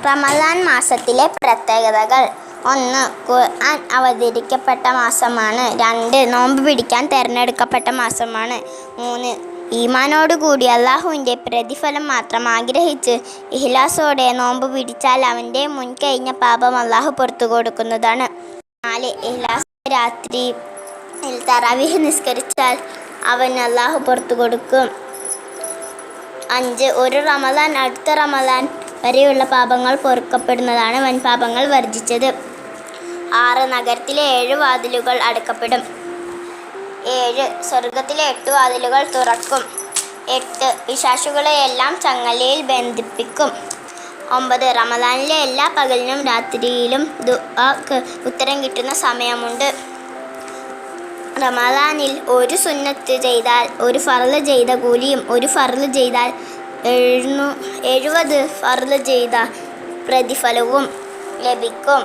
റമദാൻ മാസത്തിലെ പ്രത്യേകതകൾ: 1. ഖുർആൻ അവതരിക്കപ്പെട്ട മാസമാണ്. 2. നോമ്പ് പിടിക്കാൻ തിരഞ്ഞെടുക്കപ്പെട്ട മാസമാണ്. 3. ഈമാനോടുകൂടി അള്ളാഹുവിൻ്റെ പ്രതിഫലം മാത്രം ആഗ്രഹിച്ച് ഇഖ്ലാസോടെ നോമ്പ് പിടിച്ചാൽ അവൻ്റെ മുൻകഴിഞ്ഞ പാപം അള്ളാഹു പുറത്തു കൊടുക്കുന്നതാണ്. 4. ഇഖ്ലാസ് രാത്രിയിൽ തറാവീഹ് നിസ്കരിച്ചാൽ അവൻ അള്ളാഹു പുറത്തു കൊടുക്കും. 5. ഒരു റമദാൻ അടുത്ത റമദാൻ വരെയുള്ള പാപങ്ങൾ പൊറുക്കപ്പെടുന്നതാണ് വൻപാപങ്ങൾ വർജിച്ചത്. 6. നഗരത്തിലെ 7 വാതിലുകൾ അടക്കപ്പെടും. 7. സ്വർഗത്തിലെ 8 വാതിലുകൾ തുറക്കും. 8. പിശാചുകളെയെല്ലാം ചങ്ങലയിൽ ബന്ധിപ്പിക്കും. 9. റമദാനിലെ എല്ലാ പകലിനും രാത്രിയിലും ദുആക്ക് ഉത്തരം കിട്ടുന്ന സമയമുണ്ട്. റമദാനിൽ ഒരു സുന്നത്ത് ചെയ്താൽ ഒരു ഫർള് ചെയ്ത കൂലിയും, ഒരു ഫർള് ചെയ്താൽ 70 ഫർള് ചെയ്ത പ്രതിഫലവും ലഭിക്കും.